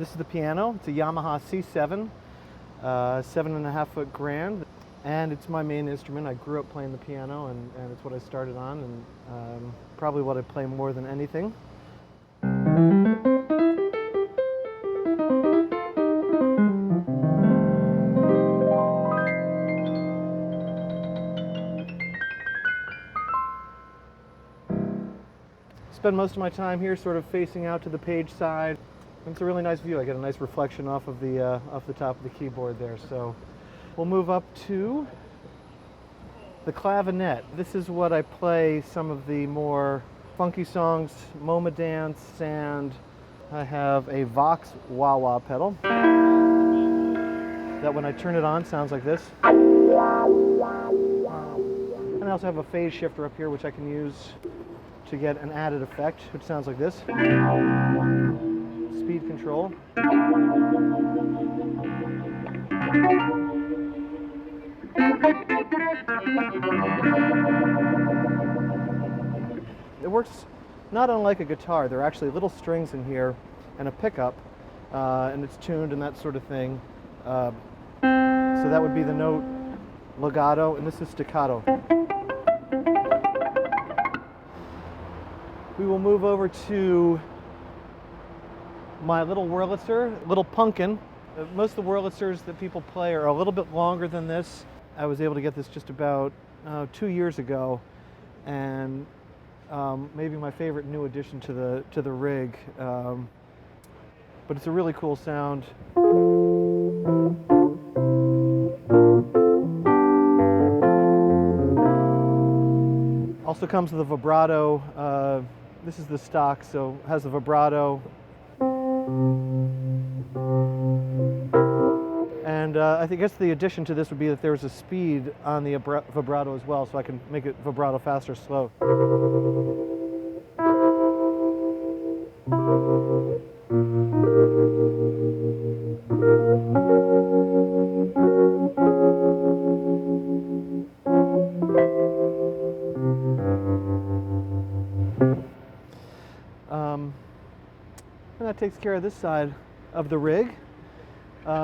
This is the piano. It's a Yamaha C7, 7.5-foot grand, and it's my main instrument. I grew up playing the piano, and it's what I started on, and probably what I play more than anything. Spend most of my time here sort of facing out to the page side. It's a really nice view. I get a nice reflection off of the top of the keyboard there. So we'll move up to the clavinet. This is what I play some of the more funky songs, MoMA dance, and I have a Vox wah-wah pedal that when I turn it on sounds like this. And I also have a phase shifter up here which I can use to get an added effect, which sounds like this. Speed control. It works not unlike a guitar. There are actually little strings in here and a pickup, and it's tuned and that sort of thing. So that would be the note legato, and this is staccato. We will move over to my little Wurlitzer, little Pumpkin. Most of the Wurlitzers that people play are a little bit longer than this. I was able to get this just about 2 years ago, and maybe my favorite new addition to the rig. But it's a really cool sound. Also comes with a vibrato. This is the stock, so it has a vibrato. And I guess the addition to this would be that there's a speed on the vibrato as well, so I can make it vibrato fast or slow. And that takes care of this side of the rig.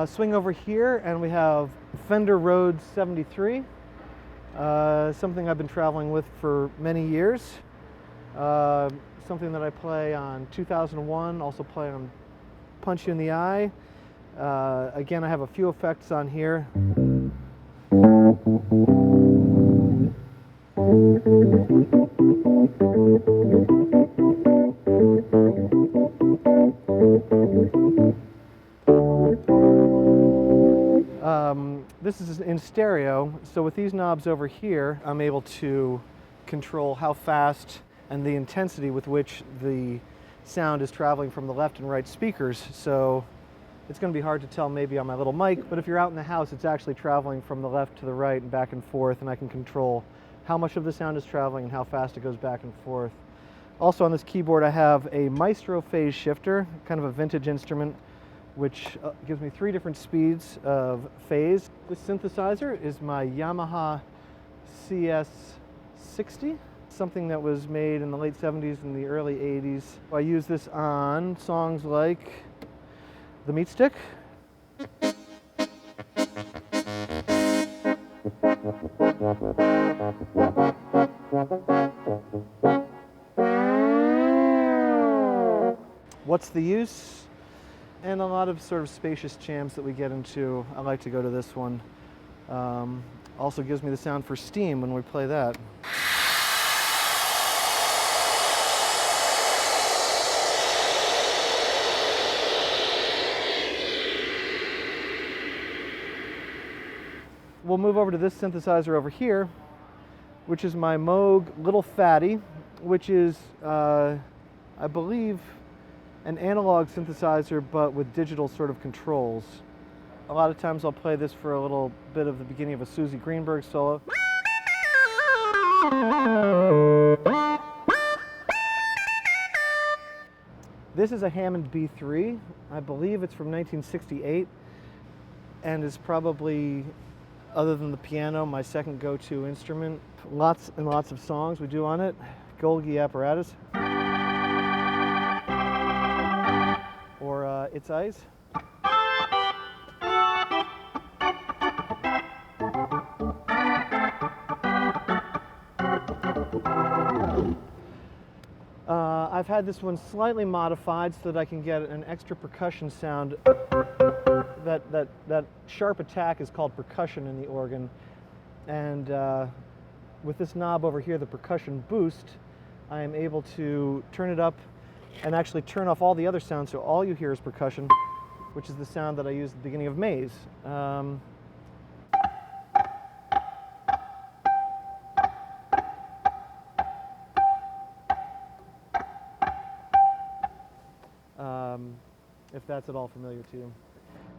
Swing over here and we have Fender Rhodes 73, something I've been traveling with for many years, something that I play on 2001, also play on Punch You in the Eye. Again, I have a few effects on here. This is in stereo, so with these knobs over here, I'm able to control how fast and the intensity with which the sound is traveling from the left and right speakers. So it's going to be hard to tell maybe on my little mic, but if you're out in the house, it's actually traveling from the left to the right and back and forth, and I can control how much of the sound is traveling and how fast it goes back and forth. Also on this keyboard, I have a Maestro phase shifter, kind of a vintage instrument, which gives me 3 different speeds of phase. This synthesizer is my Yamaha CS60, something that was made in the late 70s and the early 80s. I use this on songs like The Meat Stick, What's the Use? And a lot of sort of spacious jams that we get into. I like to go to this one. Also gives me the sound for Steam when we play that. We'll move over to this synthesizer over here, which is my Moog Little Fatty, which is, I believe, an analog synthesizer but with digital sort of controls. A lot of times I'll play this for a little bit of the beginning of a Susie Greenberg solo. This is a Hammond B3. I believe it's from 1968 and is probably, other than the piano, my second go-to instrument. Lots and lots of songs we do on it. Golgi apparatus. Or its eyes. I've had this one slightly modified so that I can get an extra percussion sound. That sharp attack is called percussion in the organ. And with this knob over here, the percussion boost, I am able to turn it up and actually turn off all the other sounds, so all you hear is percussion, which is the sound that I used at the beginning of Maze. If that's at all familiar to you.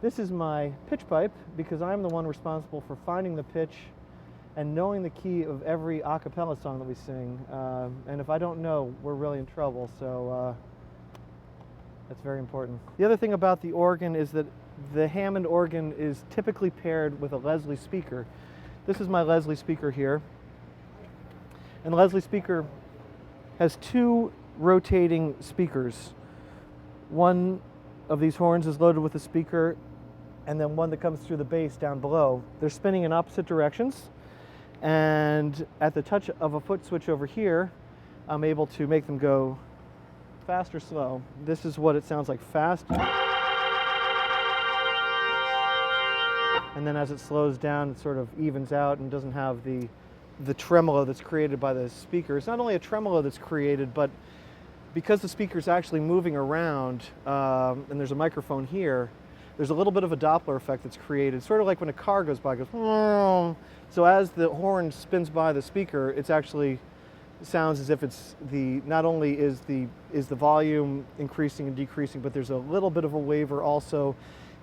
This is my pitch pipe because I'm the one responsible for finding the pitch and knowing the key of every a cappella song that we sing. And if I don't know, we're really in trouble, so that's very important. The other thing about the organ is that the Hammond organ is typically paired with a Leslie speaker. This is my Leslie speaker here. And the Leslie speaker has two rotating speakers. One of these horns is loaded with a speaker, and then one that comes through the bass down below. They're spinning in opposite directions, and at the touch of a foot switch over here, I'm able to make them go fast or slow. This is what it sounds like fast. And then as it slows down, it sort of evens out and doesn't have the tremolo that's created by the speaker. It's not only a tremolo that's created, but because the speaker is actually moving around, and there's a microphone here, there's a little bit of a Doppler effect that's created, sort of like when a car goes by, it goes, vroom. So as the horn spins by the speaker, it's actually sounds as if it's not only is the volume increasing and decreasing, but there's a little bit of a waver also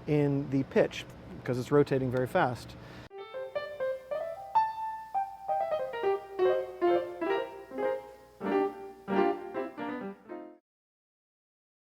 in the pitch because it's rotating very fast.